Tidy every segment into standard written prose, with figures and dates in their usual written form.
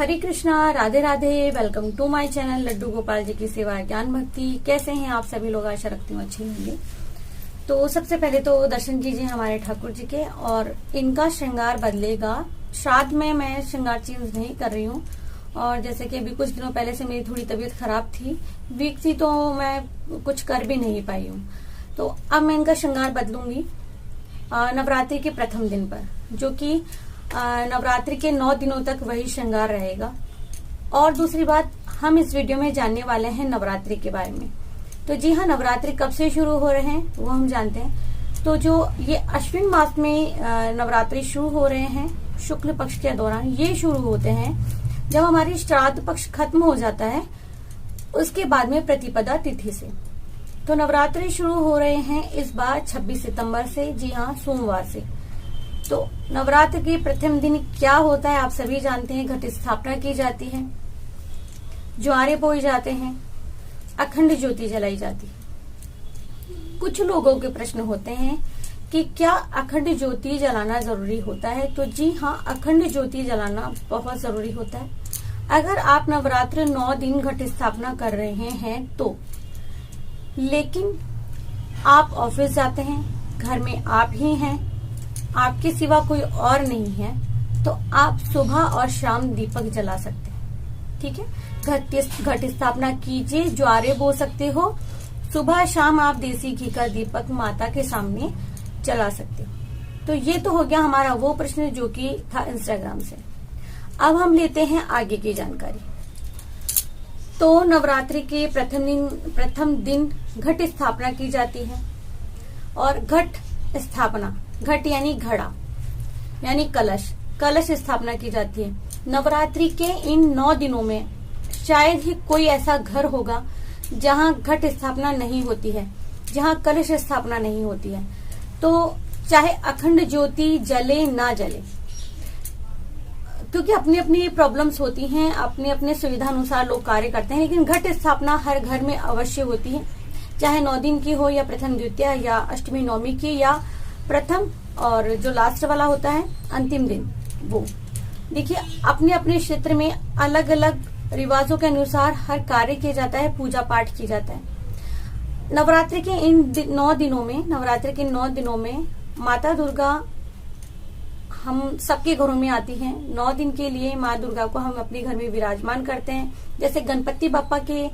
Hare Krishna, Radhe Radhe. Welcome to my channel Laddu Gopal ji की सेवा ज्ञान भक्ति। कैसे हैं आप सभी लोग? आशा रखती हूँ अच्छे होंगे। तो सबसे पहले तो दर्शन कीजिए हमारे ठाकुर जी के, और इनका श्रृंगार बदलेगा। श्राद्ध में मैं श्रृंगार चेंज नहीं कर रही हूँ, और जैसे कि अभी कुछ दिनों पहले से मेरी थोड़ी तबीयत खराब थी, वीक थी, तो मैं कुछ कर भी नहीं पाई हूँ। तो अब मैं इनका श्रृंगार बदलूंगी नवरात्रि के प्रथम दिन पर, जो कि नवरात्रि के 9 दिनों तक वही श्रृंगार रहेगा। और दूसरी बात, हम इस वीडियो में जानने वाले हैं नवरात्रि के बारे में। तो जी हाँ, नवरात्रि कब से शुरू हो रहे हैं वो हम जानते हैं। तो जो ये अश्विन मास में नवरात्रि शुरू हो रहे हैं, शुक्ल पक्ष के दौरान ये शुरू होते हैं। जब हमारी श्राद्ध पक्ष खत्म हो जाता है, उसके बाद में प्रतिपदा तिथि से। तो नवरात्रि शुरू हो रहे हैं इस बार 26 सितंबर से, जी हाँ, सोमवार से। तो नवरात्र के प्रथम दिन क्या होता है आप सभी जानते हैं। घट स्थापना की जाती है, ज्वारे बोए जाते हैं, अखंड ज्योति जलाई जाती है। कुछ लोगों के प्रश्न होते हैं कि क्या अखंड ज्योति जलाना जरूरी होता है। तो जी हाँ, अखंड ज्योति जलाना बहुत जरूरी होता है। अगर आप नवरात्र 9 दिन घट स्थापना कर रहे हैं तो, लेकिन आप ऑफिस जाते हैं, घर में आप ही हैं, आपके सिवा कोई और नहीं है, तो आप सुबह और शाम दीपक जला सकते हैं। ठीक है, घट स्थापना कीजिए, ज्वारे बो सकते हो, सुबह शाम आप देसी घी का दीपक माता के सामने जला सकते हो। तो ये तो हो गया हमारा वो प्रश्न जो कि था इंस्टाग्राम से। अब हम लेते हैं आगे की जानकारी। तो नवरात्रि के प्रथम दिन घट स्थापना की जाती है, और घट स्थापना, घट यानी घड़ा यानी कलश स्थापना की जाती है। नवरात्रि के इन 9 दिनों में शायद ही कोई ऐसा घर होगा जहां घट स्थापना नहीं होती है, जहां कलश स्थापना नहीं होती है। तो चाहे अखंड ज्योति जले ना जले, क्योंकि अपनी अपनी प्रॉब्लम्स होती हैं, अपने अपने सुविधा अनुसार लोग कार्य करते हैं, लेकिन घट स्थापना हर घर में अवश्य होती है, चाहे 9 दिन की हो, या प्रथम द्वितीया, या अष्टमी नवमी की, या प्रथम और जो लास्ट वाला होता है अंतिम दिन वो। देखिए, अपने अपने क्षेत्र में अलग अलग रिवाजों के अनुसार हर कार्य किया जाता है, पूजा पाठ की जाता है। नवरात्रि के इन 9 दिनों में माता दुर्गा हम सबके घरों में आती हैं। 9 दिन के लिए माँ दुर्गा को हम अपने घर में विराजमान करते हैं। जैसे गणपति बप्पा के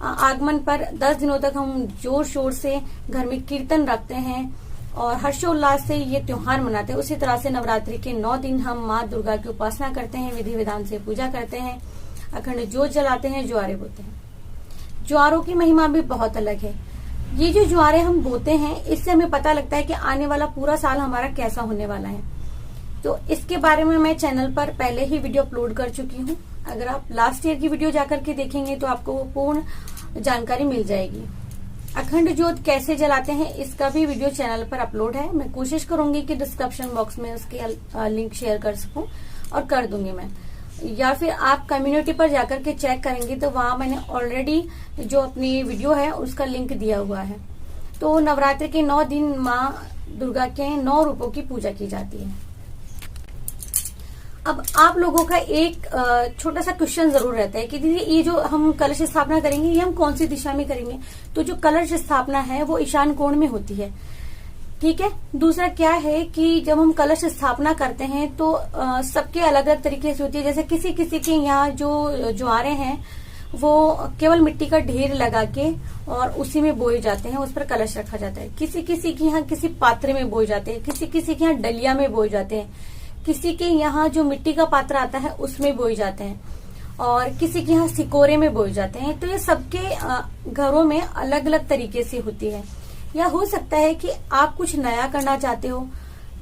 आगमन पर 10 दिनों तक हम जोर शोर से घर में कीर्तन रखते हैं और हर्षोल्लास से ये त्योहार मनाते हैं। उसी तरह से नवरात्रि के 9 दिन हम माँ दुर्गा की उपासना करते हैं, विधि विधान से पूजा करते हैं, अखंड ज्योत जलाते हैं, ज्वारे बोते हैं। ज्वारों की महिमा भी बहुत अलग है। ये जो ज्वारे हम बोते हैं, इससे हमें पता लगता है कि आने वाला पूरा साल हमारा कैसा होने वाला है। तो इसके बारे में मैं चैनल पर पहले ही वीडियो अपलोड कर चुकी हूँ। अगर आप लास्ट ईयर की वीडियो जाकर के देखेंगे तो आपको पूर्ण जानकारी मिल जाएगी। अखंड ज्योत कैसे जलाते हैं इसका भी वीडियो चैनल पर अपलोड है। मैं कोशिश करूंगी कि डिस्क्रिप्शन बॉक्स में उसके लिंक शेयर कर सकूं, और कर दूंगी मैं, या फिर आप कम्युनिटी पर जाकर के चेक करेंगे तो वहां मैंने ऑलरेडी जो अपनी वीडियो है उसका लिंक दिया हुआ है। तो नवरात्रि के 9 दिन माँ दुर्गा के 9 रूपों की पूजा की जाती है। अब आप लोगों का एक छोटा सा क्वेश्चन जरूर रहता है कि दीदी, ये जो हम कलश स्थापना करेंगे ये हम कौन सी दिशा में करेंगे। तो जो कलश स्थापना है वो ईशान कोण में होती है। ठीक है। दूसरा क्या है कि जब हम कलश स्थापना करते हैं तो सबके अलग अलग तरीके से होती है। जैसे किसी किसी के यहाँ जो ज्वारे हैं वो केवल मिट्टी का ढेर लगा के और उसी में बोए जाते हैं, उस पर कलश रखा जाता है। किसी किसी के यहाँ किसी पात्र में बोए जाते हैं, किसी किसी के यहाँ डलिया में बोए जाते हैं, किसी के यहाँ जो मिट्टी का पात्र आता है उसमें बोए जाते हैं, और किसी के यहाँ सिकोरे में बोए जाते हैं। तो ये सबके घरों में अलग अलग तरीके से होती है। या हो सकता है कि आप कुछ नया करना चाहते हो,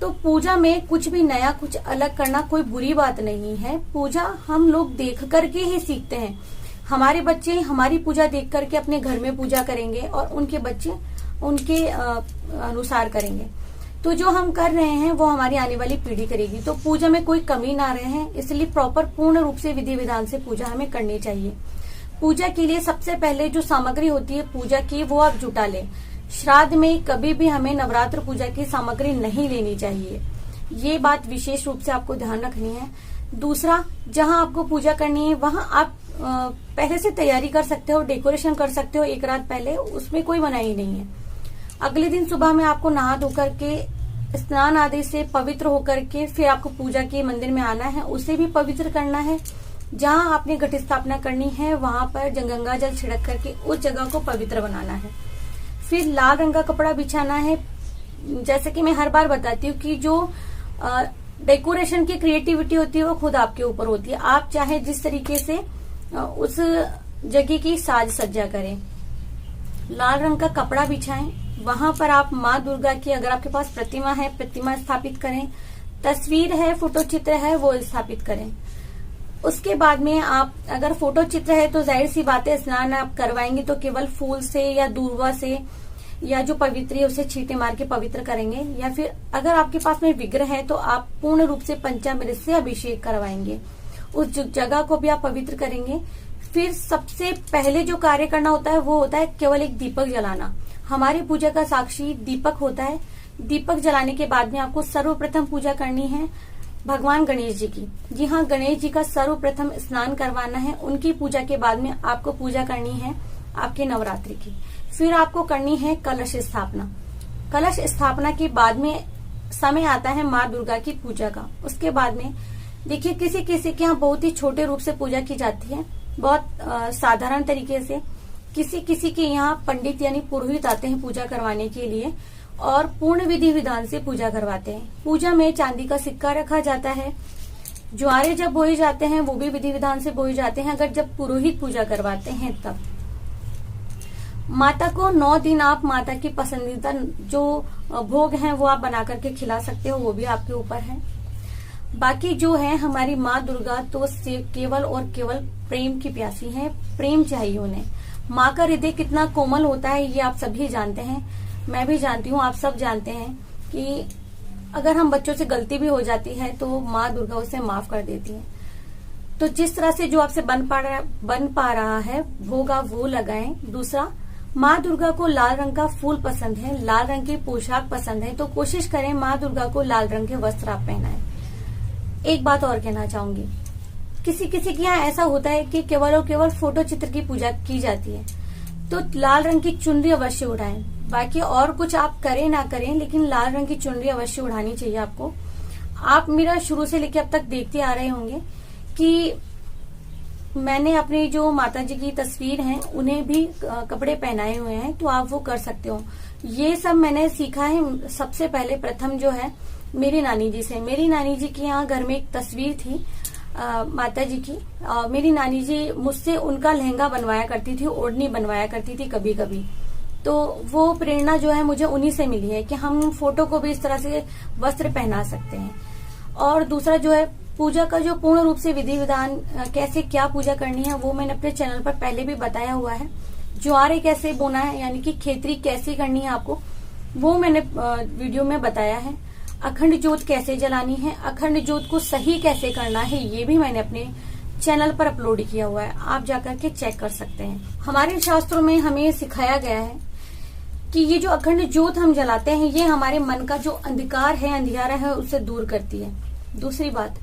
तो पूजा में कुछ भी नया, कुछ अलग करना कोई बुरी बात नहीं है। पूजा हम लोग देख करके ही सीखते हैं। हमारे बच्चे हमारी पूजा देख करके अपने घर में पूजा करेंगे, और उनके बच्चे उनके अनुसार करेंगे। तो जो हम कर रहे हैं वो हमारी आने वाली पीढ़ी करेगी। तो पूजा में कोई कमी ना रहे हैं, इसलिए प्रॉपर पूर्ण रूप से विधि विधान से पूजा हमें करनी चाहिए। पूजा के लिए सबसे पहले जो सामग्री होती है पूजा की, वो आप जुटा लें। श्राद्ध में कभी भी हमें नवरात्र पूजा की सामग्री नहीं लेनी चाहिए। ये बात विशेष रूप से आपको ध्यान रखनी है। दूसरा, जहां आपको पूजा करनी है वहां आप पहले से तैयारी कर सकते हो, डेकोरेशन कर सकते हो एक रात पहले, उसमें कोई मनाही नहीं है। अगले दिन सुबह में आपको नहा धो करके स्नान आदि से पवित्र होकर के फिर आपको पूजा के मंदिर में आना है, उसे भी पवित्र करना है। जहां आपने घट स्थापना करनी है वहां पर गंगा जल छिड़क करके उस जगह को पवित्र बनाना है। फिर लाल रंग का कपड़ा बिछाना है। जैसे कि मैं हर बार बताती हूँ कि जो डेकोरेशन की क्रिएटिविटी होती है वो खुद आपके ऊपर होती है। आप चाहे जिस तरीके से उस जगह की साज सज्जा करें। लाल रंग का कपड़ा बिछाएं। वहां पर आप माँ दुर्गा की, अगर आपके पास प्रतिमा है, प्रतिमा स्थापित करें। तस्वीर है, फोटो चित्र है, वो स्थापित करें। उसके बाद में आप अगर फोटो चित्र है तो जाहिर सी बात है, स्नान आप करवाएंगे तो केवल फूल से या दूर्वा से या जो पवित्र है उसे छींटे मार के पवित्र करेंगे। या फिर अगर आपके पास में विग्रह है तो आप पूर्ण रूप से पंचामृत से अभिषेक करवाएंगे, उस जगह को भी आप पवित्र करेंगे। फिर सबसे पहले जो कार्य करना होता है वो होता है केवल एक दीपक जलाना। हमारी पूजा का साक्षी दीपक होता है। दीपक जलाने के बाद में आपको सर्वप्रथम पूजा करनी है भगवान गणेश जी की। जी हाँ, गणेश जी का सर्वप्रथम स्नान करवाना है। उनकी पूजा के बाद में आपको पूजा करनी है आपके नवरात्रि की। फिर आपको करनी है कलश स्थापना। कलश स्थापना के बाद में समय आता है माँ दुर्गा की पूजा का। उसके बाद में देखिए, किसी किसी के यहाँ बहुत ही छोटे रूप से पूजा की जाती है, बहुत साधारण तरीके से। किसी किसी के यहाँ पंडित यानी पुरोहित आते हैं पूजा करवाने के लिए और पूर्ण विधि विधान से पूजा करवाते हैं। पूजा में चांदी का सिक्का रखा जाता है। ज्वारे जब बोए जाते हैं वो भी विधि विधान से बोए जाते हैं, अगर जब पुरोहित पूजा करवाते हैं तब। माता को 9 दिन आप माता की पसंदीदा जो भोग हैं वो आप बना करके खिला सकते हो, वो भी आपके ऊपर है। बाकी जो है हमारी माँ दुर्गा तो केवल और केवल प्रेम की प्यासी है, प्रेम चाहिए उन्हें। माँ का हृदय कितना कोमल होता है ये आप सभी जानते हैं, मैं भी जानती हूँ, आप सब जानते हैं कि अगर हम बच्चों से गलती भी हो जाती है तो माँ दुर्गा उसे माफ कर देती है। तो जिस तरह से जो आपसे बन पा रहा है भोग आप वो लगाएं। दूसरा, माँ दुर्गा को लाल रंग का फूल पसंद है, लाल रंग की पोशाक पसंद है, तो कोशिश करें माँ दुर्गा को लाल रंग के वस्त्र आप पहनाएं। एक बात और कहना चाहूंगी, किसी किसी के यहाँ ऐसा होता है कि केवल और केवल फोटो चित्र की पूजा की जाती है, तो लाल रंग की चुनरी अवश्य उड़ाएं। बाकी और कुछ आप करें ना करें, लेकिन लाल रंग की चुनरी अवश्य उड़ानी चाहिए आपको। आप मेरा शुरू से लेकर अब तक देखते आ रहे होंगे कि मैंने अपनी जो माता जी की तस्वीर हैं उन्हें भी कपड़े पहनाए हुए हैं, तो आप वो कर सकते हो। ये सब मैंने सीखा है सबसे पहले प्रथम जो है मेरी नानी जी से। मेरी नानी जी के यहाँ घर में एक तस्वीर थी माता जी की। मेरी नानी जी मुझसे उनका लहंगा बनवाया करती थी, ओढ़नी बनवाया करती थी कभी कभी। तो वो प्रेरणा जो है मुझे उन्हीं से मिली है कि हम फोटो को भी इस तरह से वस्त्र पहना सकते हैं। और दूसरा जो है पूजा का जो पूर्ण रूप से विधि विधान, कैसे क्या पूजा करनी है वो मैंने अपने चैनल पर पहले भी बताया हुआ है। ज्वारे कैसे बोना है यानी कि खेती कैसे करनी है आपको, वो मैंने वीडियो में बताया है। अखंड ज्योत कैसे जलानी है, अखंड ज्योत को सही कैसे करना है, ये भी मैंने अपने चैनल पर अपलोड किया हुआ है, आप जाकर के चेक कर सकते हैं। हमारे शास्त्रों में हमें सिखाया गया है कि ये जो अखंड ज्योत हम जलाते हैं ये हमारे मन का जो अंधकार है, अंधियारा है, उसे दूर करती है। दूसरी बात,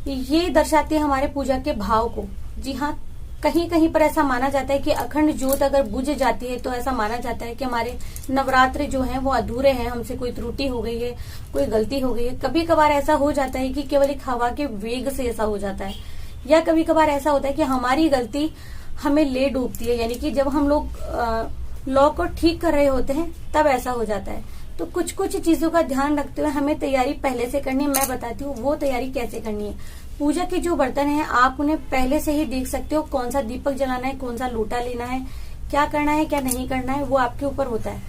ये दर्शाती है हमारे पूजा के भाव को। जी हाँ, कहीं कहीं पर ऐसा माना जाता है कि अखंड ज्योत अगर बुझ जाती है तो ऐसा माना जाता है कि हमारे नवरात्र जो हैं वो अधूरे हैं, हमसे कोई त्रुटि हो गई है, कोई गलती हो गई है। कभी कभार ऐसा हो जाता है कि केवल एक हवा के वेग से ऐसा हो जाता है, या कभी कभार ऐसा होता है कि हमारी गलती हमें ले डूबती है, यानी कि जब हम लोग लॉ को ठीक कर रहे होते हैं तब ऐसा हो जाता है। तो कुछ कुछ चीजों का ध्यान रखते हुए हमें तैयारी पहले से करनी है। मैं बताती हूँ वो तैयारी कैसे करनी है। पूजा के जो बर्तन हैं आप उन्हें पहले से ही देख सकते हो, कौन सा दीपक जलाना है, कौन सा लोटा लेना है, क्या करना है क्या नहीं करना है, वो आपके ऊपर होता है।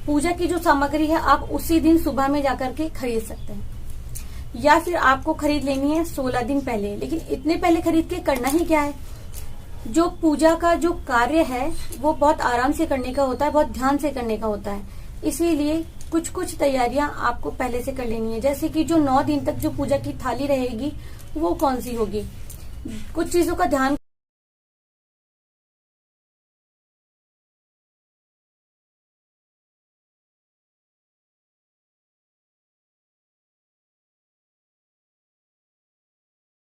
पूजा की जो सामग्री है आप उसी दिन सुबह में जाकर के खरीद सकते हैं, या फिर आपको खरीद लेनी है 16 दिन पहले। लेकिन इतने पहले खरीद के करना ही क्या है, जो पूजा का जो कार्य है वो बहुत आराम से करने का होता है, बहुत ध्यान से करने का होता है। इसीलिए कुछ कुछ तैयारियां आपको पहले से कर लेनी है। जैसे कि जो 9 दिन तक जो पूजा की थाली रहेगी वो कौन सी होगी, कुछ चीजों का ध्यान